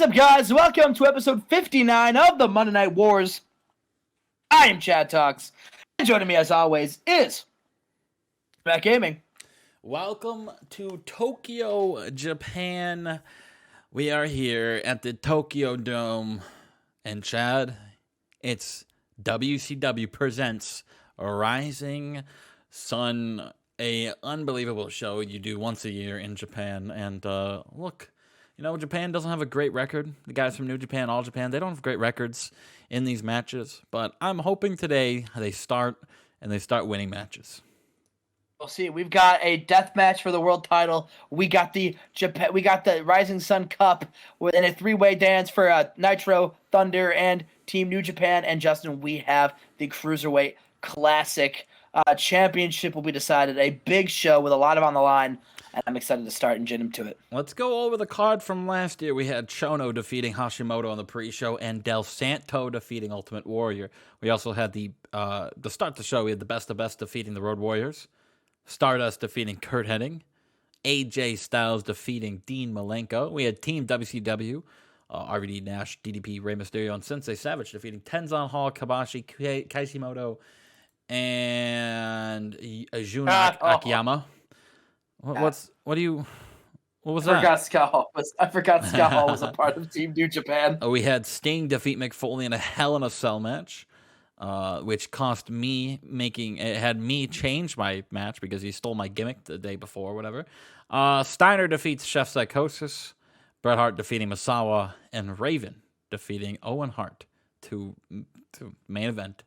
up, guys? Welcome to episode 59 of the Monday Night Wars. I am Chad Talks, and joining me, as always, is Jmack Gaming. Welcome to Tokyo, Japan. We are here at the Tokyo Dome, and Chad, it's WCW presents Rising Sun, a unbelievable show you do once a year in Japan. And look, you know, Japan doesn't have a great record. The guys from New Japan, All Japan, they don't have great records in these matches. But I'm hoping today they start winning matches. We'll see. We've got a death match for the world title. We got the Rising Sun Cup in a three-way dance for Nitro, Thunder, and Team New Japan. And Justin, we have the Cruiserweight Classic Championship will be decided. A big show with a lot on the line. And I'm excited to start and get into it. Let's go over the card from last year. We had Chono defeating Hashimoto on the pre-show and Del Santo defeating Ultimate Warrior. We also had to start the show, we had the Best of Best defeating the Road Warriors, Stardust defeating Kurt Hennig, AJ Styles defeating Dean Malenko. We had Team WCW, RVD, Nash, DDP, Rey Mysterio, and Sensei Savage defeating Tenzan Hall, Kabashi, Kaishimoto, and Jun Akiyama. What was that? I forgot Scott Hall was a part of Team New Japan. We had Sting defeat Mick Foley in a Hell in a Cell match, which cost me had me change my match because he stole my gimmick the day before or whatever. Steiner defeats Chef Psychosis, Bret Hart defeating Masawa, and Raven defeating Owen Hart to main event.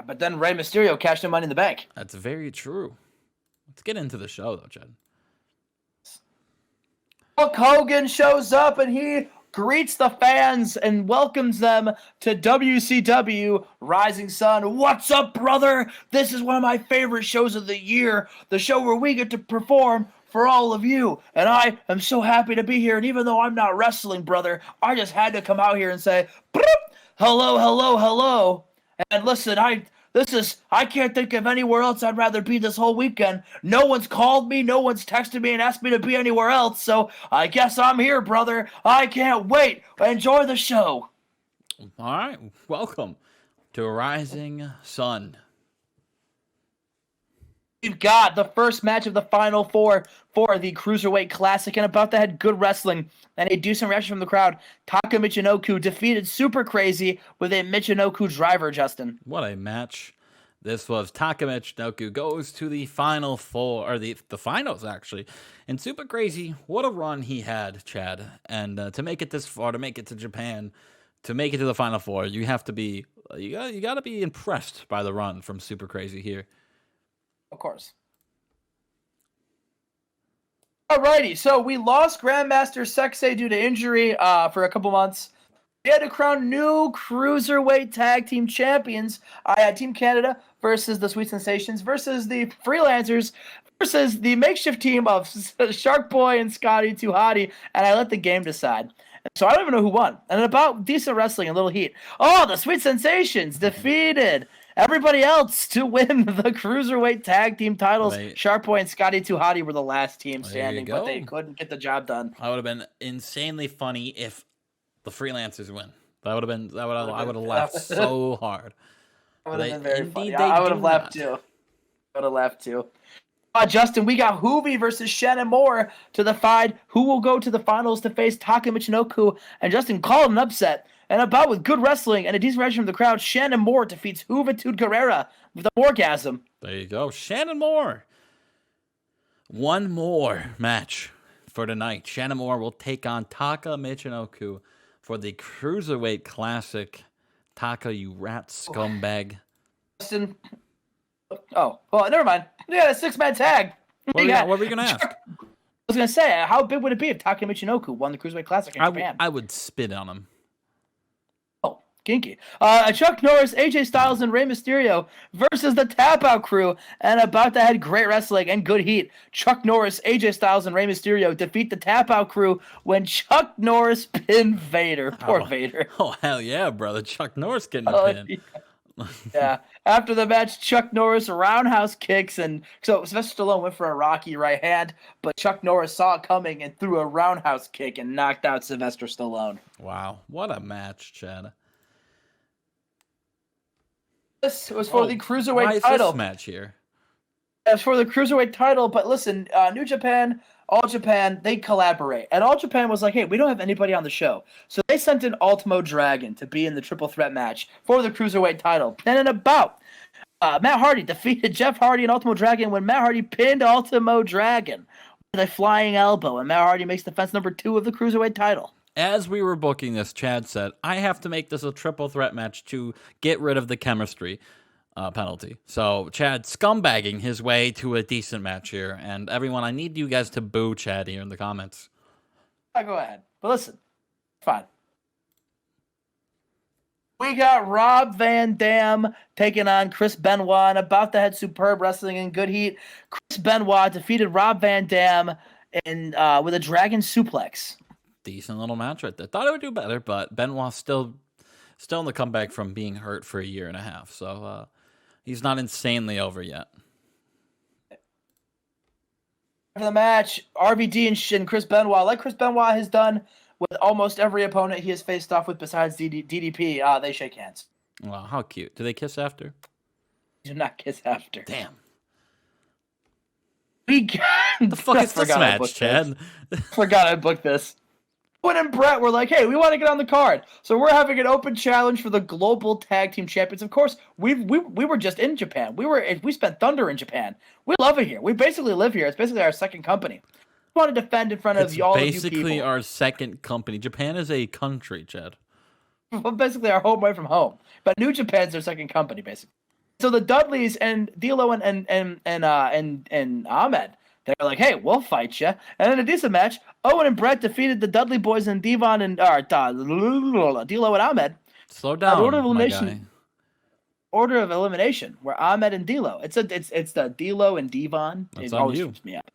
But then Rey Mysterio cashed in Money in the Bank. That's very true. Let's get into the show, though, Chad. Hulk Hogan shows up and he greets the fans and welcomes them to WCW Rising Sun. What's up, brother? This is one of my favorite shows of the year, the show where we get to perform for all of you. And I am so happy to be here. And even though I'm not wrestling, brother, I just had to come out here and say, hello, hello, hello. And listen, I can't think of anywhere else I'd rather be this whole weekend. No one's called me, no one's texted me and asked me to be anywhere else, so I guess I'm here, brother. I can't wait. Enjoy the show. All right, welcome to Rising Sun. We've got the first match of the Final Four for the Cruiserweight Classic, and about that had good wrestling and a decent reaction from the crowd. Taka Michinoku defeated Super Crazy with a Michinoku driver, Justin. What a match this was. Taka Michinoku goes to the Final Four, or the finals, actually. And Super Crazy, what a run he had, Chad. And to make it this far, to make it to Japan, to make it to the Final Four, you got to be impressed by the run from Super Crazy here. Of course. Alrighty, so we lost Grandmaster Sexay due to injury for a couple months. We had to crown new Cruiserweight Tag Team Champions. I had Team Canada versus the Sweet Sensations versus the Freelancers versus the makeshift team of Shark Boy and Scotty 2 Hottie, and I let the game decide. So I don't even know who won. And about decent wrestling, a little heat. Oh, the Sweet Sensations defeated everybody else to win the Cruiserweight Tag Team titles. Shark Boy and Scotty 2 Hottie were the last team standing, but they couldn't get the job done. That would have been insanely funny if the Freelancers win. I would have laughed so hard. That would have been very funny. I would have laughed too. Justin, we got Hoovy versus Shannon Moore to decide who will go to the finals to face Taka Michinoku. And Justin called an upset. And about with good wrestling and a decent reaction from the crowd, Shannon Moore defeats Juventud Guerrera with an orgasm. There you go. Shannon Moore. One more match for tonight. Shannon Moore will take on Taka Michinoku for the Cruiserweight Classic. Taka, you rat scumbag. Justin. Oh, well, never mind. We got a 6-man tag. What were you going to ask? I was going to say, how big would it be if Taka Michinoku won the Cruiserweight Classic in Japan? I would spit on him. Oh, kinky. Chuck Norris, AJ Styles, and Rey Mysterio versus the Tap Out Crew. And about that had great wrestling and good heat. Chuck Norris, AJ Styles, and Rey Mysterio defeat the Tap Out Crew when Chuck Norris pinned Vader. Poor Vader. Oh, hell yeah, brother. Chuck Norris getting a pin. Yeah. Yeah. After the match, Chuck Norris roundhouse kicks, and so Sylvester Stallone went for a Rocky right hand, but Chuck Norris saw it coming and threw a roundhouse kick and knocked out Sylvester Stallone. Wow, what a match, Chad. This was for the Why Cruiserweight is title. this match here? It was for the Cruiserweight title, but listen, New Japan, All Japan, they collaborate. And All Japan was like, hey, we don't have anybody on the show. So they sent in Ultimo Dragon to be in the triple threat match for the Cruiserweight title. Then in about, Matt Hardy defeated Jeff Hardy and Ultimo Dragon when Matt Hardy pinned Ultimo Dragon with a flying elbow. And Matt Hardy makes defense number 2 of the Cruiserweight title. As we were booking this, Chad said, I have to make this a triple threat match to get rid of the chemistry penalty. So Chad scumbagging his way to a decent match here. And everyone, I need you guys to boo Chad here in the comments. Go ahead. But listen, fine. We got Rob Van Dam taking on Chris Benoit and about to head Superb Wrestling in Good Heat. Chris Benoit defeated Rob Van Dam with a dragon suplex. Decent little match right there. Thought it would do better, but Benoit's still in the comeback from being hurt for a year and a half. So he's not insanely over yet. After the match, RVD and Chris Benoit, like Chris Benoit has done with almost every opponent he has faced off with besides DDP, they shake hands. Wow, how cute. Do they kiss after? Do not kiss after. Damn. We got... The fuck is this match, Chad? Forgot I booked this. Owen and Brett were like, hey, we want to get on the card. So we're having an open challenge for the Global Tag Team Champions. Of course, we were just in Japan. We spent Thunder in Japan. We love it here. We basically live here. It's basically our second company. We want to defend in front of all of you people. Basically our second company. Japan is a country, Chad. Well, basically our home away from home. But New Japan's their second company, basically. So the Dudleys and D'Lo and Ahmed, they're like, hey, we'll fight you. And in a decent match, Owen and Brett defeated the Dudley Boys and D'Lo and Ahmed. Slow down, order of elimination. my guy. Order of elimination, where Ahmed and D'Lo. It's the D'Lo and Devon. That's it on always you. trips me up.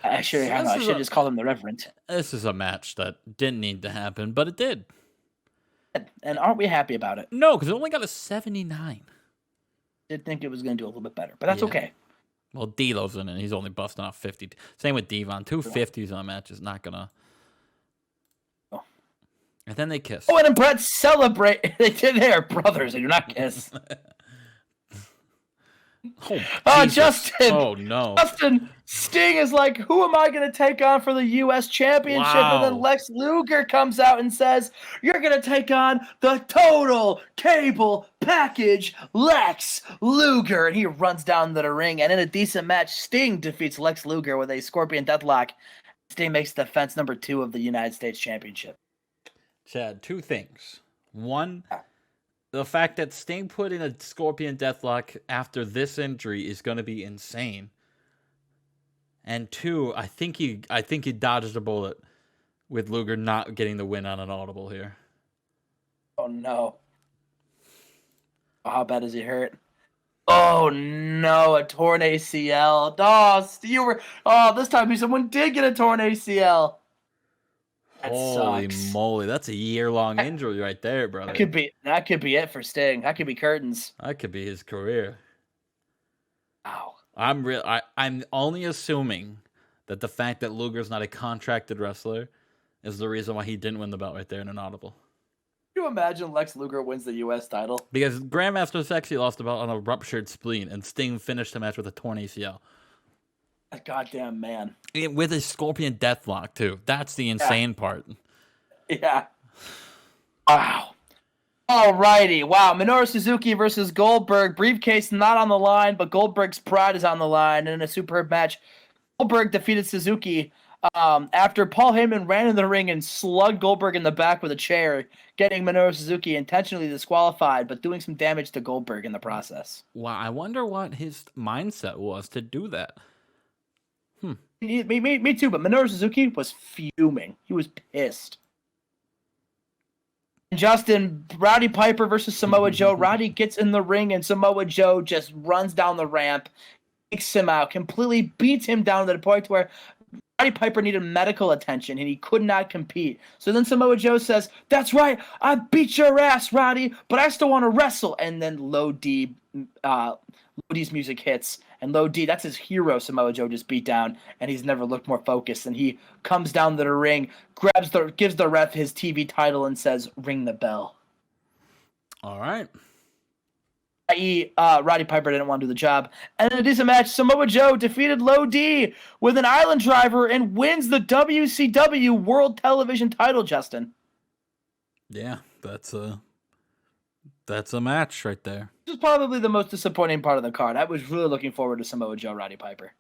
I should just call them the Reverend. This is a match that didn't need to happen, but it did. And aren't we happy about it? No, because it only got a 79. Did think it was going to do a little bit better, but that's okay. Well, D'Lo's in it. He's only busting off 50. Same with Devon. 250s on a match is not going to... Oh. And then they kiss. Owen and Brett celebrate. They are brothers. They do not kiss. Oh, Justin. Oh, no. Justin, Sting is like, who am I going to take on for the U.S. Championship? Wow. And then Lex Luger comes out and says, you're going to take on the total cable package, Lex Luger. And he runs down to the ring. And in a decent match, Sting defeats Lex Luger with a Scorpion Deathlock. Sting makes defense number 2 of the United States Championship. Chad, 2 things. One, the fact that Sting put in a Scorpion Deathlock after this injury is going to be insane. And 2, I think he dodged a bullet with Luger not getting the win on an audible here. Oh, no. How bad is he hurt? Oh, no, a torn ACL. This time someone did get a torn ACL. That Holy sucks. moly, that's a year-long injury right there, brother. That could be it for Sting. That could be curtains. That could be his career. Wow. I'm only assuming that the fact that Luger's not a contracted wrestler is the reason why he didn't win the belt right there in an audible. Can you imagine Lex Luger wins the U.S. title? Because Grandmaster Sexy lost the belt on a ruptured spleen, and Sting finished the match with a torn ACL. That goddamn man. With a Scorpion Deathlock, too. That's the insane part. Yeah. Wow. Alrighty. Wow. Minoru Suzuki versus Goldberg. Briefcase not on the line, but Goldberg's pride is on the line. And in a superb match, Goldberg defeated Suzuki after Paul Heyman ran in the ring and slugged Goldberg in the back with a chair, getting Minoru Suzuki intentionally disqualified, but doing some damage to Goldberg in the process. Wow. I wonder what his mindset was to do that. Me too, but Minoru Suzuki was fuming. He was pissed. Justin, Roddy Piper versus Samoa Joe. Roddy gets in the ring and Samoa Joe just runs down the ramp, takes him out, completely beats him down to the point where Roddy Piper needed medical attention and he could not compete. So then Samoa Joe says, "That's right, I beat your ass, Roddy, but I still want to wrestle." And then Low D's music hits, and Low D, that's his hero. Samoa Joe just beat down, and he's never looked more focused. And he comes down to the ring, gives the ref his TV title, and says, "Ring the bell." All right. I.e., Roddy Piper didn't want to do the job. And in a decent match, Samoa Joe defeated Low D with an Island Driver and wins the WCW World Television title, Justin. Yeah, that's a match right there. This is probably the most disappointing part of the card. I was really looking forward to Samoa Joe, Roddy Piper.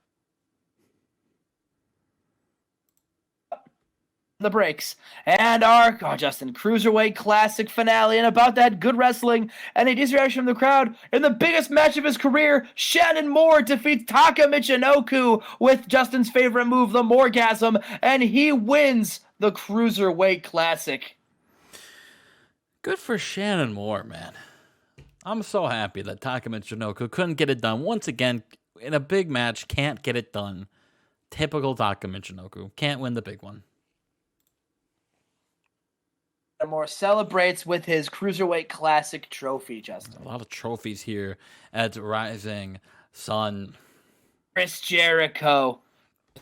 The breaks and our Justin Cruiserweight Classic finale, and about that good wrestling and a decent reaction from the crowd in the biggest match of his career. Shannon Moore defeats Taka Michinoku with Justin's favorite move, the Morgasm, and he wins the Cruiserweight Classic. Good for Shannon Moore, man. I'm so happy that Taka Michinoku couldn't get it done once again in a big match. Can't get it done. Typical Taka Michinoku. Can't win the big one. Moore celebrates with his Cruiserweight Classic trophy, Justin. A lot of trophies here at Rising Sun. Chris Jericho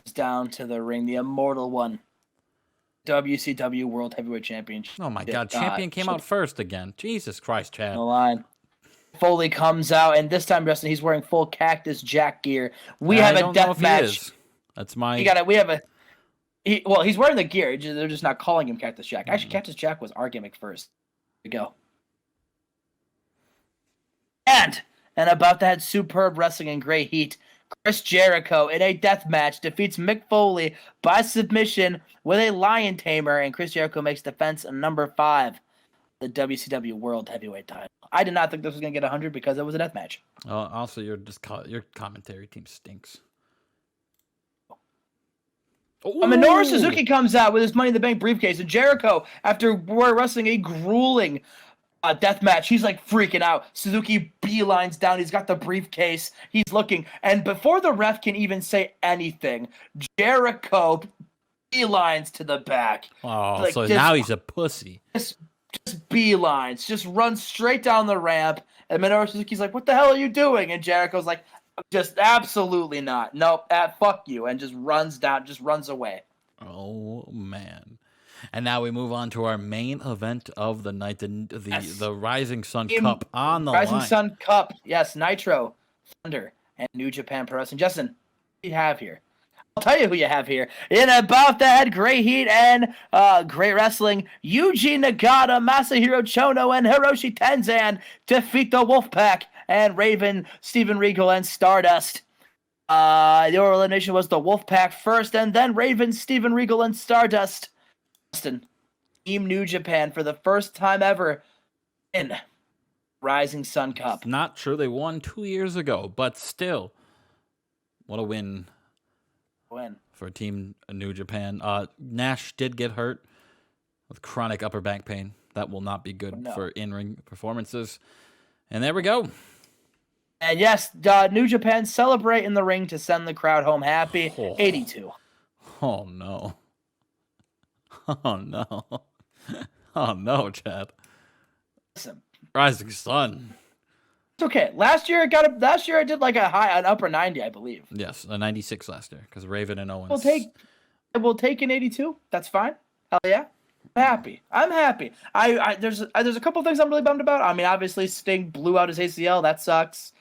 is down to the ring, the immortal one. WCW World Heavyweight Championship. Oh my God, champion came out first again. Jesus Christ, Chad. The line. Foley comes out, and this time, Justin, he's wearing full Cactus Jack gear. We have a death match. That's my. We have a. He's wearing the gear. They're just not calling him Cactus Jack. Actually, Cactus Jack was our gimmick first. Here we go. And about that superb wrestling and great heat, Chris Jericho in a death match defeats Mick Foley by submission with a lion tamer, and Chris Jericho makes defense number 5, the WCW World Heavyweight title. I did not think this was going to get 100 because it was a death match. Also, your commentary team stinks. Minoru Suzuki comes out with his Money in the Bank briefcase, and Jericho, after wrestling a grueling death match, he's like freaking out. Suzuki beelines down. He's got the briefcase. He's looking, and before the ref can even say anything, Jericho beelines to the back. Oh, so now he's a pussy. Just beelines, just runs straight down the ramp, and Minoru Suzuki's like, "What the hell are you doing?" And Jericho's like, "Just absolutely not. Nope, fuck you," and just runs down, just runs away. Oh man! And now we move on to our main event of the night, the Rising Sun Cup on the Rising line. Sun Cup, yes, Nitro, Thunder, and New Japan Pro Wrestling. Justin, who do you have here? I'll tell you who you have here. In about that great heat and great wrestling, Yuji Nagata, Masahiro Chono, and Hiroshi Tenzan defeat the Wolfpack and Raven, Steven Regal, and Stardust. The order elimination was the Wolfpack first, and then Raven, Steven Regal, and Stardust. Justin, Team New Japan for the first time ever in Rising Sun Cup. It's not true. They won 2 years ago, but still, what a win. For Team New Japan. Nash did get hurt with chronic upper back pain. That will not be good for in-ring performances. And there we go. And yes, New Japan celebrate in the ring to send the crowd home happy. 82. Oh, no. Oh, no. Oh, no, Chad. Listen. Rising Sun. It's okay. Last year I did like an upper 90, I believe. Yes, a 96 last year because Raven and Owens. We'll take an 82. That's fine. Hell yeah. I'm happy. There's a couple things I'm really bummed about. I mean, obviously Sting blew out his ACL. That sucks.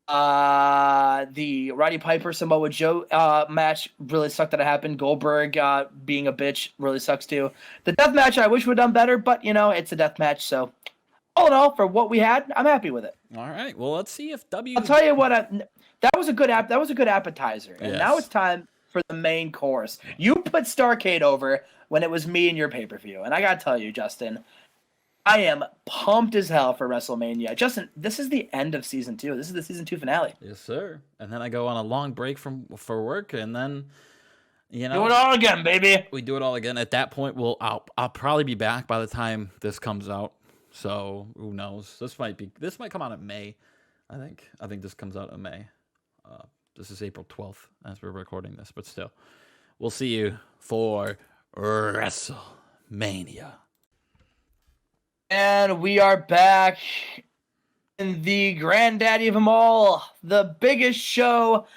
The Roddy Piper Samoa Joe match really sucked that it happened. Goldberg being a bitch really sucks too. The death match I wish would have done better, but it's a death match, so all in all, for what we had, I'm happy with it. All right. Well, let's see if I'll tell you what. That was a good appetizer, and now it's time for the main course. You put Starrcade over when it was me and your pay-per-view, and I gotta tell you, Justin, I am pumped as hell for WrestleMania. Justin, this is the end of season 2. This is the season 2 finale. Yes, sir. And then I go on a long break for work, and then do it all again, baby. We do it all again. At that point, I'll probably be back by the time this comes out. So who knows? This might come out in May. I think this comes out in May. This is April 12th as we're recording this, but still. We'll see you for WrestleMania. And we are back in the granddaddy of them all, the biggest show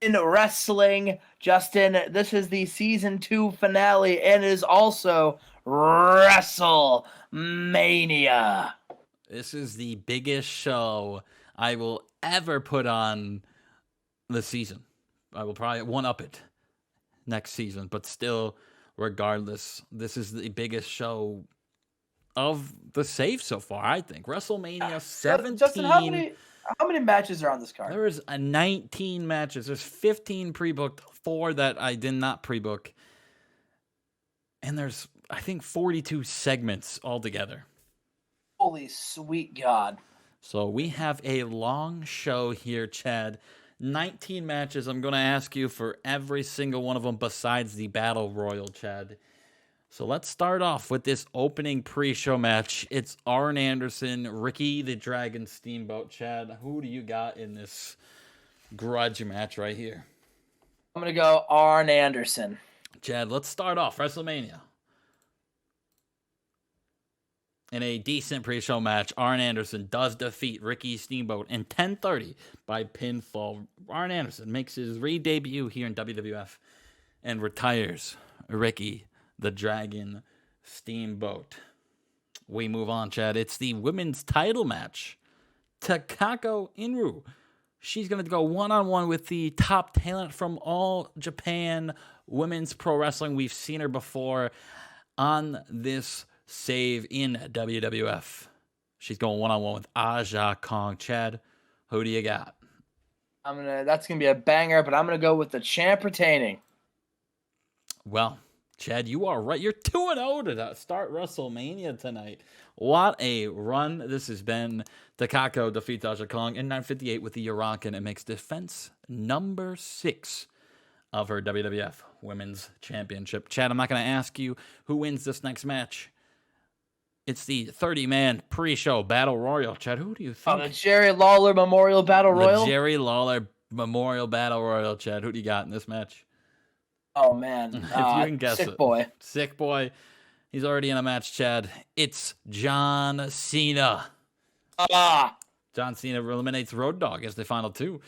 in wrestling. Justin, this is the season 2 finale and it is also WrestleMania. This is the biggest show I will ever put on the season. I will probably one-up it next season, but still, regardless, this is the biggest show of the save so far, I think. WrestleMania 17. Justin, how many matches are on this card? There is 19 matches. There's 15 pre-booked, 4 that I did not pre-book. And there's, I think, 42 segments altogether. Holy sweet God. So we have a long show here, Chad. 19 matches. I'm going to ask you for every single one of them besides the Battle Royal, Chad. So let's start off with this opening pre-show match. It's Arn Anderson, Ricky the Dragon Steamboat. Chad, who do you got in this grudge match right here? I'm going to go Arn Anderson. Chad, let's start off WrestleMania. In a decent pre-show match, Arn Anderson does defeat Ricky Steamboat in 10:30 by pinfall. Arn Anderson makes his re-debut here in WWF and retires Ricky the Dragon Steamboat. We move on, Chad. It's the women's title match. Takako Inoue. She's going to go one-on-one with the top talent from All Japan Women's Pro Wrestling. We've seen her before on this save in WWF. She's going one-on-one with Aja Kong. Chad, who do you got? That's gonna be a banger, but I'm gonna go with the champ retaining. Well, Chad, you are right. You're 2-0 to start WrestleMania tonight. What a run this has been. Takako defeats Aja Kong in 9:58 with the Uraken and makes defense number 6 of her WWF Women's Championship. Chad, I'm not going to ask you who wins this next match. It's the 30-man pre-show Battle Royal. Chad, who do you think? The Jerry Lawler Memorial Battle Royal? The Jerry Lawler Memorial Battle Royal, Chad. Who do you got in this match? Oh, man. If you can guess Sick it. Boy. Sick Boy. He's already in a match, Chad. It's John Cena. John Cena eliminates Road Dogg as the final 2.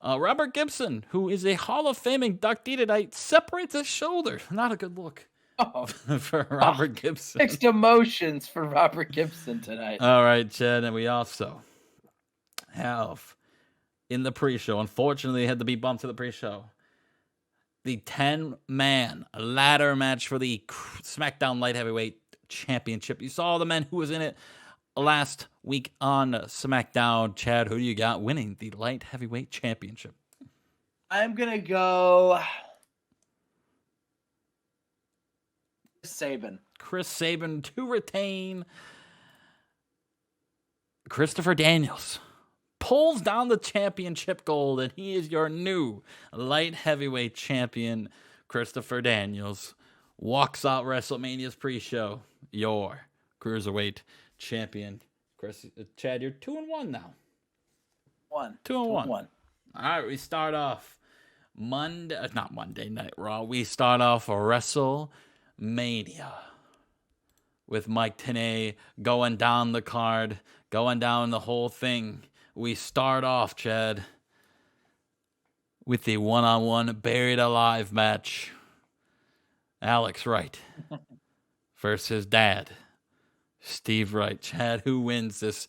Robert Gibson, who is a Hall of Fame inductee tonight, separates his shoulder. Not a good look. For Robert Gibson. Mixed emotions for Robert Gibson tonight. All right, Chad, and we also have in the pre-show, unfortunately, it had to be bumped to the pre-show, the 10-man ladder match for the SmackDown Light Heavyweight Championship. You saw the men who was in it last week on SmackDown. Chad, who do you got winning the Light Heavyweight Championship? I'm going to go Chris Sabin to retain. Christopher Daniels pulls down the championship gold, and he is your new light heavyweight champion. Christopher Daniels walks out WrestleMania's pre-show, your cruiserweight champion. Chad, you're 2-1 now. 2-1. All right, we start off not Monday Night Raw. We start off WrestleMania with Mike Tenay going down the card, going down the whole thing. We start off, Chad, with the one-on-one Buried Alive match. Alex Wright versus his dad, Steve Wright. Chad, who wins this?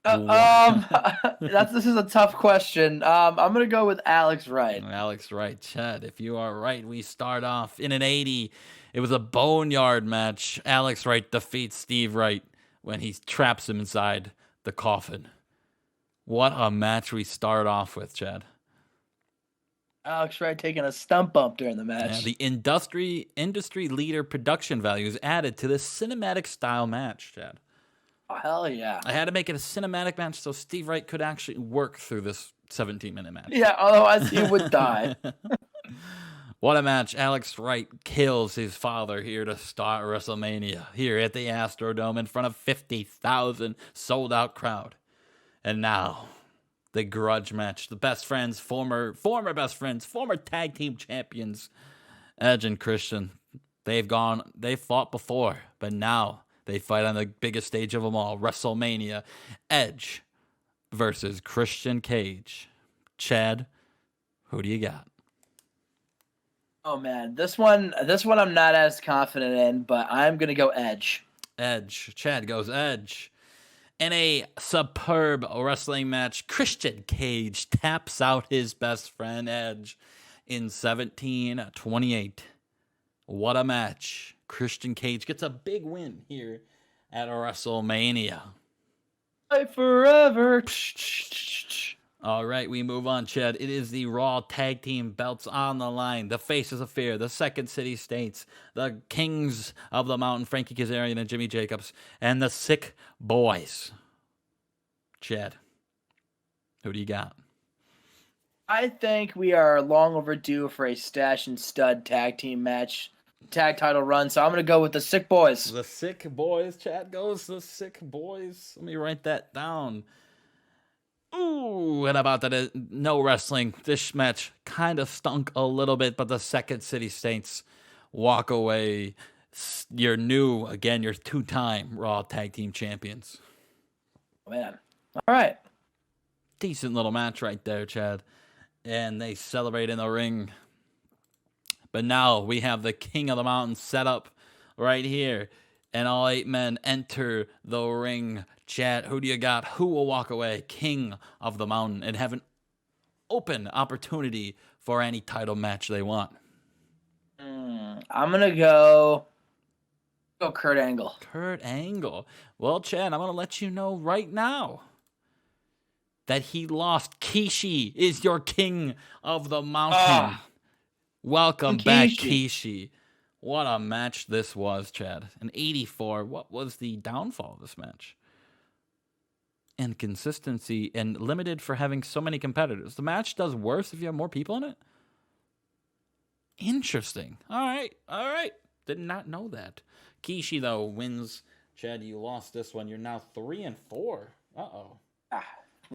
This is a tough question. I'm going to go with Alex Wright. Alex Wright. Chad, if you are right, we start off in an 80. It was a boneyard match. Alex Wright defeats Steve Wright when he traps him inside the coffin. What a match we start off with, Chad. Alex Wright taking a stump bump during the match. Yeah, the industry leader production value is added to this cinematic style match, Chad. Oh, hell yeah. I had to make it a cinematic match so Steve Wright could actually work through this 17-minute match. Yeah, otherwise he would die. What a match. Alex Wright kills his father here to start WrestleMania here at the Astrodome in front of 50,000 sold-out crowd. And now, the grudge match. The best friends, former best friends, former tag team champions, Edge and Christian. They've fought before, but now they fight on the biggest stage of them all, WrestleMania. Edge versus Christian Cage. Chad, who do you got? Oh man, this one I'm not as confident in, but I'm gonna go Edge. Edge. Chad goes Edge. In a superb wrestling match, Christian Cage taps out his best friend Edge in 1728. What a match. Christian Cage gets a big win here at WrestleMania. Fight forever. All right, we move on, Chad. It is the Raw Tag Team belts on the line. The Faces of Fear, the Second City States, the Kings of the Mountain, Frankie Kazarian and Jimmy Jacobs, and the Sick Boys. Chad, who do you got? I think we are long overdue for a Stash and Stud tag team match, tag title run, so I'm going to go with the Sick Boys. The Sick Boys. Chad goes the Sick Boys. Let me write that down. Ooh, and about that, no wrestling. This match kind of stunk a little bit, but the Second City Saints walk away. You're your two-time Raw Tag Team Champions. Oh, man. All right. Decent little match right there, Chad. And they celebrate in the ring. But now we have the King of the Mountain set up right here. And all 8 men enter the ring. Chad, who do you got? Who will walk away King of the Mountain and have an open opportunity for any title match they want? I'm going to go Kurt Angle. Kurt Angle. Well, Chad, I'm going to let you know right now that he lost. Kishi is your King of the Mountain. Welcome back, Kishi. What a match this was, Chad. In 84, what was the downfall of this match? Inconsistency and limited for having so many competitors. The match does worse if you have more people in it? Interesting. All right. Did not know that. Kishi, though, wins. Chad, you lost this one. You're now 3-4. Uh-oh.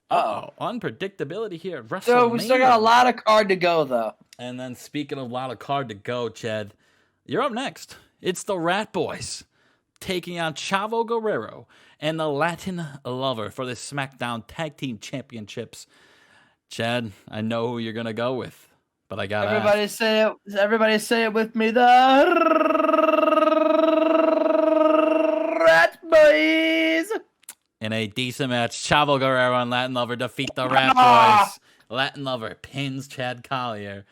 Unpredictability here at WrestleMania. So we still got a lot of card to go, though. And then speaking of a lot of card to go, Chad, you're up next. It's the Rat Boys taking on Chavo Guerrero and the Latin Lover for the SmackDown Tag Team Championships. Chad, I know who you're going to go with, but I got to Everybody say it with me. The Rat Boys. In a decent match, Chavo Guerrero and Latin Lover defeat the Rat Boys. Latin Lover pins Chad Collier.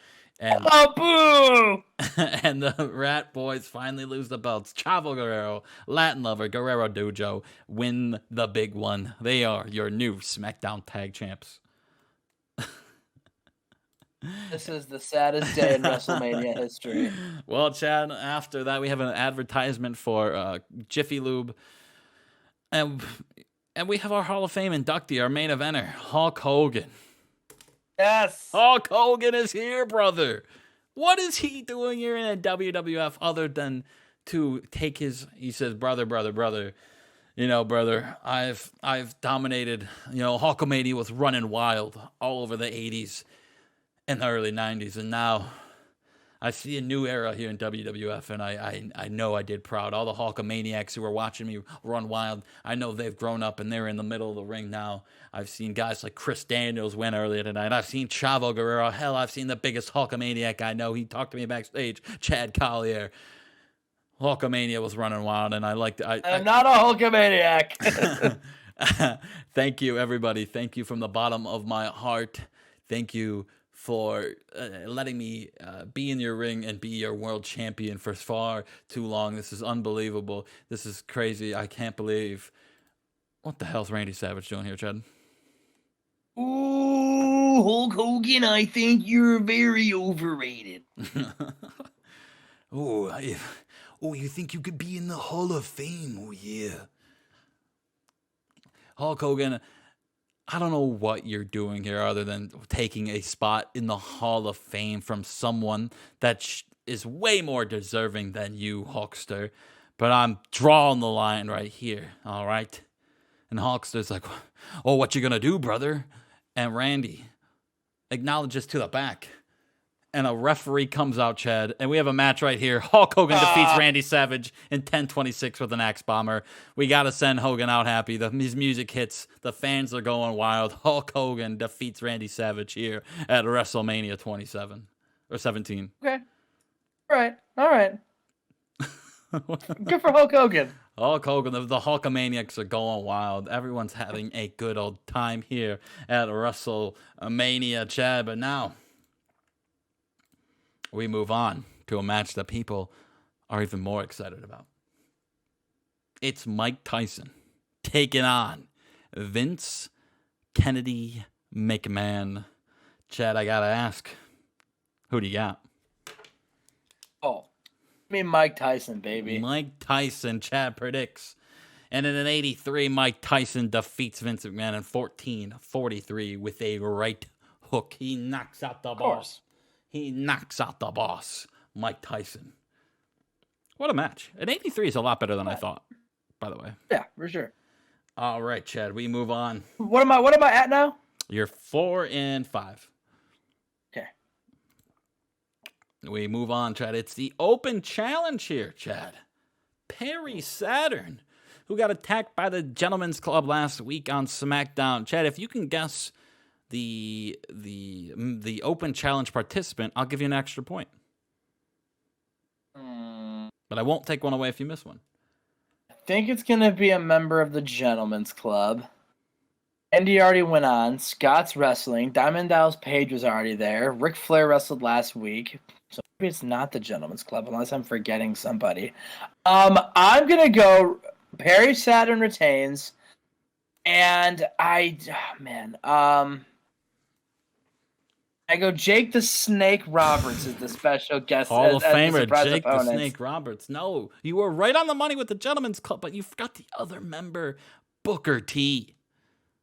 And, boo! And the Rat Boys finally lose the belts. Chavo Guerrero, Latin Lover, Guerrero Dojo win the big one. They are your new SmackDown Tag Champs. This is the saddest day in WrestleMania history. Well, Chad, after that, we have an advertisement for Jiffy Lube. And we have our Hall of Fame inductee, our main eventer, Hulk Hogan. Yes. Hulk Hogan is here, brother. What is he doing here in the WWF other than to take he says, brother. You know, brother, I've dominated, Hulkamania was running wild all over the 80s and the early 90s. And now I see a new era here in WWF, and I know I did proud. All the Hulkamaniacs who were watching me run wild, I know they've grown up and they're in the middle of the ring now. I've seen guys like Chris Daniels win earlier tonight. I've seen Chavo Guerrero. Hell, I've seen the biggest Hulkamaniac I know. He talked to me backstage, Chad Collier. Hulkamania was running wild, and I'm not a Hulkamaniac. Thank you, everybody. Thank you from the bottom of my heart. Thank you for letting me be in your ring and be your world champion for far too long. This is unbelievable. This is crazy. I can't believe. What the hell's Randy Savage doing here, Chad? Ooh, Hulk Hogan, I think you're very overrated. You think you could be in the Hall of Fame? Oh, yeah. Hulk Hogan, I don't know what you're doing here other than taking a spot in the Hall of Fame from someone that is way more deserving than you, Hulkster. But I'm drawing the line right here, all right? And Hulkster's like, oh, what you gonna do, brother? and Randy acknowledges to the back. And a referee comes out, Chad, and we have a match right here. Hulk Hogan defeats Randy Savage in 10:26 with an axe bomber. We got to send Hogan out happy. His music hits. The fans are going wild. Hulk Hogan defeats Randy Savage here at WrestleMania 27 or 17. Okay. All right. Good for Hulk Hogan. Hulk Hogan, the Hulkamaniacs are going wild. Everyone's having a good old time here at WrestleMania, Chad. But now we move on to a match that people are even more excited about. It's Mike Tyson taking on Vince Kennedy McMahon. Chad, I gotta ask, who do you got? Oh, I mean Mike Tyson, baby. Mike Tyson, Chad predicts. And in an 83, Mike Tyson defeats Vince McMahon in 14:43 with a right hook. He knocks out the boss. He knocks out the boss, Mike Tyson. What a match. An 83 is a lot better than I thought, by the way. Yeah, for sure. All right, Chad, we move on. What am I at now? You're 4-5. Okay. We move on, Chad. It's the open challenge here, Chad. Perry Saturn, who got attacked by the Gentlemen's Club last week on SmackDown. Chad, if you can guess the open challenge participant, I'll give you an extra point. But I won't take one away if you miss one. I think it's going to be a member of the Gentlemen's Club. Andy already went on. Scott's wrestling. Diamond Dallas Page was already there. Ric Flair wrestled last week. So maybe it's not the Gentlemen's Club unless I'm forgetting somebody. I'm going to go Perry Saturn retains. And I go Jake the Snake Roberts is the special guest. Hall of as Famer, the Jake opponent. the Snake Roberts. No, you were right on the money with the Gentlemen's Club, but you forgot the other member, Booker T.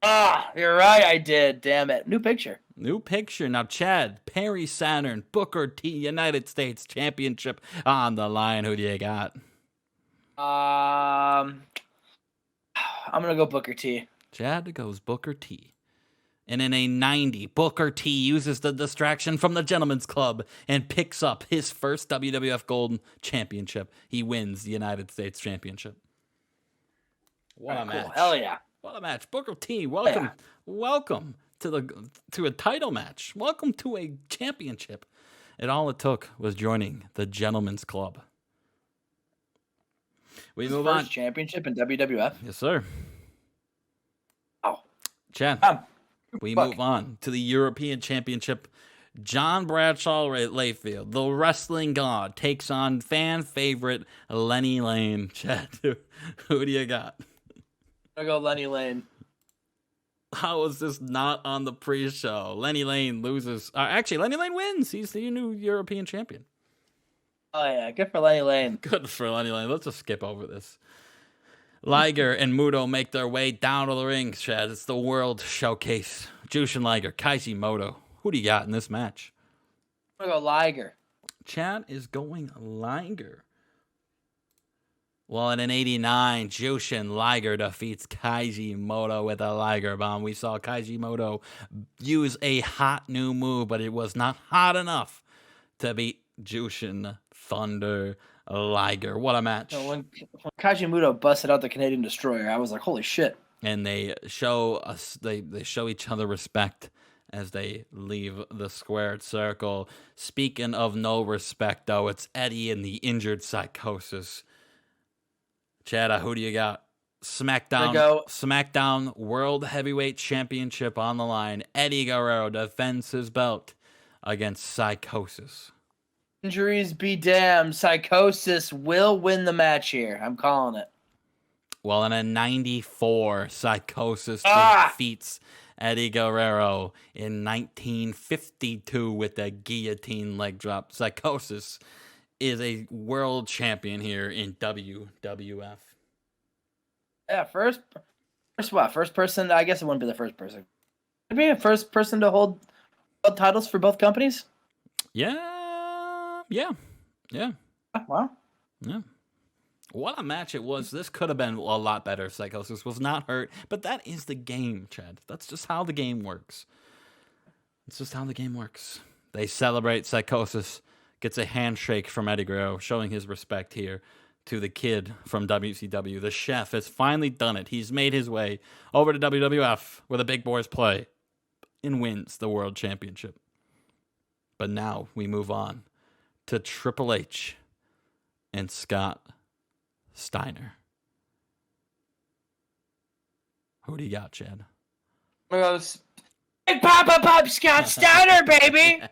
You're right, I did. Damn it. New picture. New picture. Now, Chad, Perry Saturn, Booker T, United States Championship on the line. Who do you got? I'm going to go Booker T. Chad goes Booker T. And in a 90, Booker T uses the distraction from the Gentlemen's Club and picks up his first WWF Gold Championship. He wins the United States Championship. What a match. Hell yeah. What a match. Booker T, welcome. Welcome to a title match. Welcome to a championship. And all it took was joining the Gentlemen's Club. We move on. First championship in WWF? Yes, sir. Oh. Chad. We move on to the European Championship. John Bradshaw Layfield, the wrestling god, takes on fan favorite Lenny Lane. Chad, who do you got? I'll go Lenny Lane. How is this not on the pre-show? Lenny Lane loses. Actually, Lenny Lane wins. He's the new European champion. Oh, yeah. Good for Lenny Lane. Good for Lenny Lane. Let's just skip over this. Liger and Muto make their way down to the ring, Chad. It's the World Showcase. Jushin Liger, Kaiji Muto. Who do you got in this match? I'm going to go Liger. Chad is going Liger. Well, in an 89, Jushin Liger defeats Kaiji Muto with a Liger bomb. We saw Kaiji Muto use a hot new move, but it was not hot enough to beat Jushin Thunder Liger. What a match. When Kaiji Muto busted out the Canadian Destroyer, I was like, holy shit. And they show us, they show each other respect as they leave the squared circle. Speaking of no respect, though, it's Eddie and the injured Psychosis. Chad, who do you got? SmackDown World Heavyweight Championship on the line. Eddie Guerrero defends his belt against Psychosis. Injuries be damned. Psychosis will win the match here. I'm calling it. Well, in a 94, Psychosis defeats Eddie Guerrero in 1952 with a guillotine leg drop. Psychosis is a world champion here in WWF. Yeah, first person. I guess it wouldn't be the first person. Would it be the first person to hold titles for both companies? Yeah. Wow. Yeah. What a match it was. This could have been a lot better if Psychosis was not hurt, but that is the game, Chad. That's just how the game works. It's just how the game works. They celebrate. Psychosis gets a handshake from Eddie Guerrero, showing his respect here to the kid from WCW. The chef has finally done it. He's made his way over to WWF, where the big boys play, and wins the World Championship. But now we move on to Triple H and Scott Steiner. Who do you got, Chad? Big Pop Scott Steiner, baby.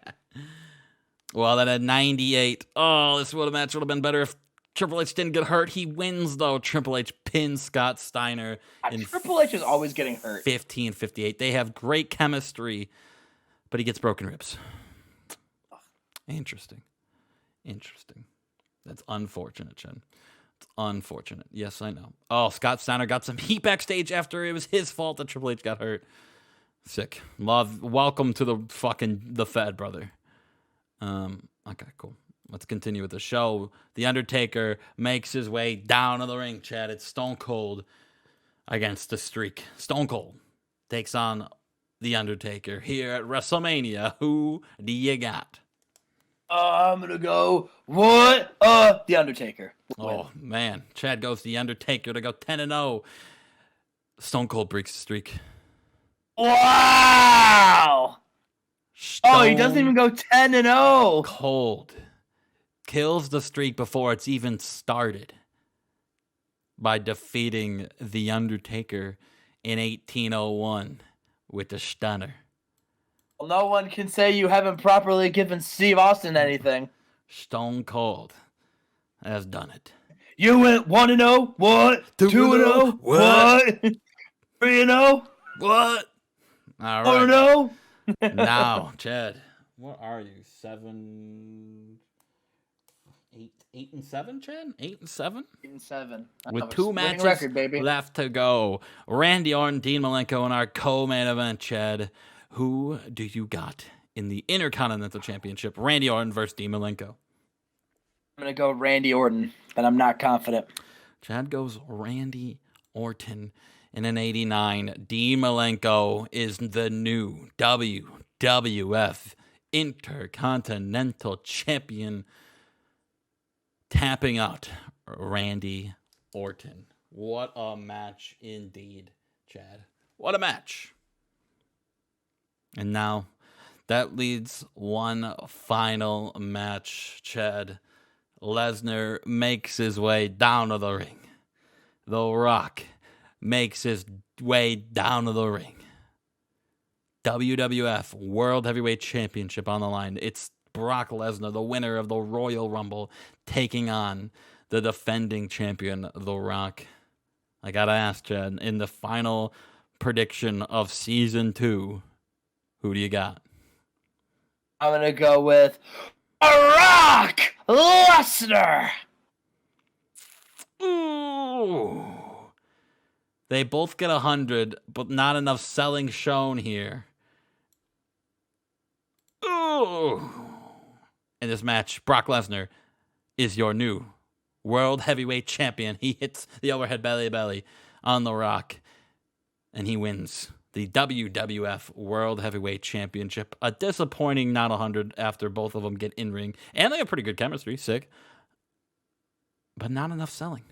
Well, that had 98. Oh, this match would have been better if Triple H didn't get hurt. He wins, though. Triple H pins Scott Steiner. Triple H is always getting hurt. 15:58. They have great chemistry, but he gets broken ribs. Interesting. That's unfortunate, Chen. It's unfortunate. Yes, I know. Oh, Scott Steiner got some heat backstage after it was his fault that Triple H got hurt. Sick. Welcome to the Fed, brother. Okay, cool. Let's continue with the show. The Undertaker makes his way down to the ring, Chad. It's Stone Cold against the Streak. Stone Cold takes on the Undertaker here at WrestleMania. Who do you got? I'm gonna go the Undertaker. Oh man, Chad goes the Undertaker to go 10-0. Stone Cold breaks the streak. Wow! He doesn't even go 10-0. Cold kills the streak before it's even started by defeating the Undertaker in 1801 with the stunner. Well, no one can say you haven't properly given Steve Austin anything. Stone Cold has done it. You went 1-0. What? 2-0. What? 3-0. What? All right. 4-0. Now, Chad, what are you? 8 and 7, Chad? 8 and 7? 8 and 7. With 2 matches left to go. Randy Orton, Dean Malenko in our co-main event, Chad. Who do you got in the Intercontinental Championship? Randy Orton versus Dean Malenko. I'm going to go Randy Orton, but I'm not confident. Chad goes Randy Orton in an 89. Dean Malenko is the new WWF Intercontinental Champion, tapping out Randy Orton. What a match indeed, Chad. What a match. And now that leads one final match, Chad. Lesnar makes his way down to the ring. The Rock makes his way down to the ring. WWF World Heavyweight Championship on the line. It's Brock Lesnar, the winner of the Royal Rumble, taking on the defending champion, The Rock. I gotta ask, Chad, in the final prediction of Season 2, who do you got? I'm going to go with Brock Lesnar. Ooh. They both get 100, but not enough selling shown here. Ooh. In this match, Brock Lesnar is your new World Heavyweight Champion. He hits the overhead belly on The Rock, and he wins the WWF World Heavyweight Championship. A disappointing not 100 after both of them get in ring. And they have pretty good chemistry. Sick. But not enough selling.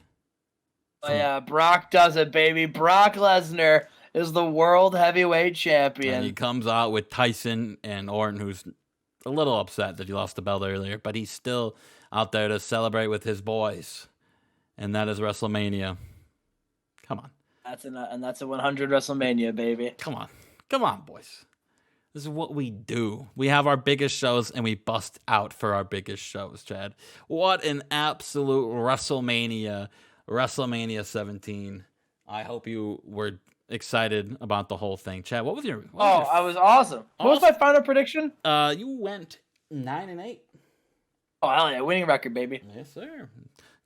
Oh, yeah, Brock does it, baby. Brock Lesnar is the World Heavyweight Champion. And he comes out with Tyson and Orton, who's a little upset that he lost the belt earlier, but he's still out there to celebrate with his boys. And that is WrestleMania. Come on. That's a 100 WrestleMania, baby. Come on, boys. This is what we do. We have our biggest shows, and we bust out for our biggest shows, Chad. What an absolute WrestleMania 17. I hope you were excited about the whole thing. Chad, what was your... I was awesome. What was my final prediction? You went 9-8. Oh, hell yeah. Winning record, baby. Yes, sir.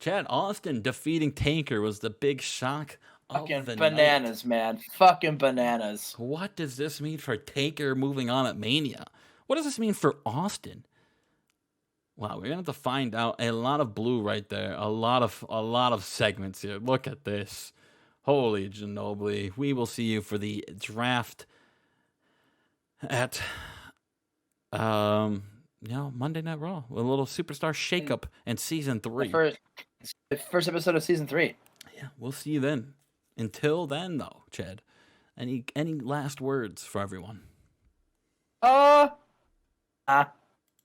Chad, Austin defeating Taker was the big shock. Fucking bananas, man. Fucking bananas. What does this mean for Taker moving on at Mania? What does this mean for Austin? Wow, we're gonna have to find out. A lot of blue right there. A lot of segments here. Look at this. Holy Ginobili. We will see you for the draft at Monday Night Raw. A little superstar shakeup in season 3. The first episode of season 3. Yeah, we'll see you then. Until then, though, Chad, any last words for everyone?